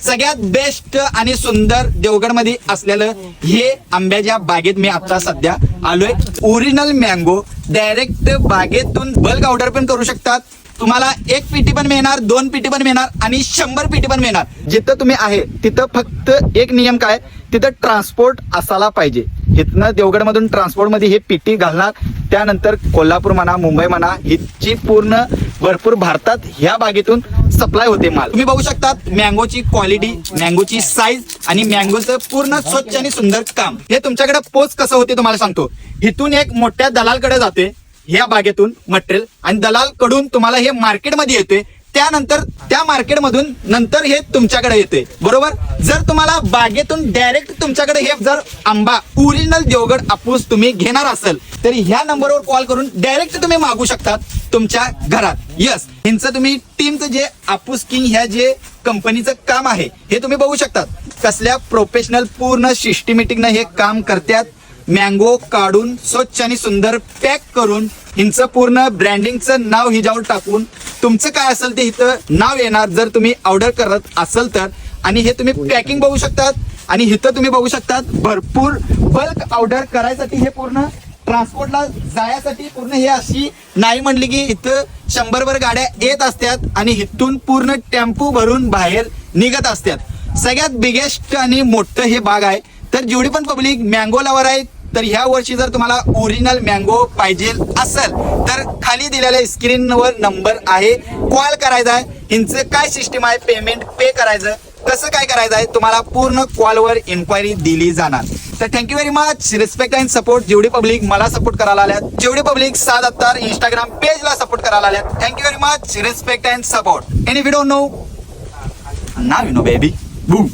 सगळ्यात बेस्ट आणि सुंदर देवगडमध्ये असलेलं हे आंब्याच्या बागेत मी आता सध्या आलोय. ओरिजिनल मँगो डायरेक्ट बागेतून बल्क ऑर्डर पण करू शकतात. तुम्हाला 1 पेटी पण मिळणार, 2 पेटी पण मिळणार आणि 100 पेटी पण मिळणार. जिथं तुम्ही आहे तिथं फक्त एक नियम काय, तिथं ट्रान्सपोर्ट असायला पाहिजे. इथनं देवगड मधून ट्रान्सपोर्ट मध्ये हे पेटी घालणार. त्यानंतर कोल्हापूर म्हणा, मुंबई म्हणा, हिची पूर्ण भरपूर भारतात ह्या बागेतून सप्लाय होते माल. तुम्ही बघू शकतात मँगोची क्वालिटी, मँगोची साईज आणि मँगोचं पूर्ण स्वच्छ आणि सुंदर काम. हे तुमच्याकडे पोच कसं होते तुम्हाला सांगतो. इथून एक मोठ्या दलालकडे जाते ह्या बागेतून मटेरियल आणि दलाल कडून तुम्हाला हे मार्केटमध्ये येते. त्यानंतर त्या मार्केटमधून नंतर हे तुमच्याकडे येते, बरोबर. जर तुम्हाला बागेतून डायरेक्ट तुमच्याकडे हे जर आंबा ओरिजिनल देवगड हापूस तुम्ही घेणार असेल तर ह्या नंबरवर कॉल करून डायरेक्ट तुम्ही मागू शकता तुमच्या घरात. यस, ह्यांचं तुम्ही टीमचं जे हापूस किंग ह्या जे कंपनीचं काम आहे हे तुम्ही बघू शकतात. कसल्या प्रोफेशनल पूर्ण सिस्टमॅटिकनं हे काम करतात. मँगो काढून स्वच्छ आणि सुंदर पॅक करून हिंचं पूर्ण ब्रँडिंगचं नाव हिच्यावर टाकून तुमचं काय असेल ते इथं नाव येणार जर तुम्ही ऑर्डर करत असेल तर. आणि हे तुम्ही पॅकिंग बघू शकतात आणि इथं तुम्ही बघू शकतात भरपूर बल्क ऑर्डर करायसाठी हे पूर्ण ट्रान्सपोर्टला जायसाठी पूर्ण हे अशी नाही म्हणली की इथं 100 भर गाड्या येत असतात आणि इथून पूर्ण टेम्पो भरून बाहेर निघत असतात. सगळ्यात बिगेस्ट आणि मोठं हे बाग आहे. तर जेवढी पण पब्लिक मँगो लवर आहे तर ह्या वर्षी जर तुम्हाला ओरिजिनल मँगो पाहिजे असेल तर खाली दिलेल्या स्क्रीनवर नंबर आहे, कॉल करायचा आहे. हिंचं काय सिस्टीम आहे, पेमेंट पे करायचं कसं काय करायचं आहे तुम्हाला पूर्ण कॉलवर इन्क्वायरी दिली जाणार. तर thank you very much. Respect and support. जेवढी पब्लिक मला सपोर्ट करायला आल्यात, जेवढी पब्लिक 7 अत्तार इंस्टाग्राम पेजला सपोर्ट करायला आल्यात, thank you very much. Respect and support. Any video no now you know baby boom.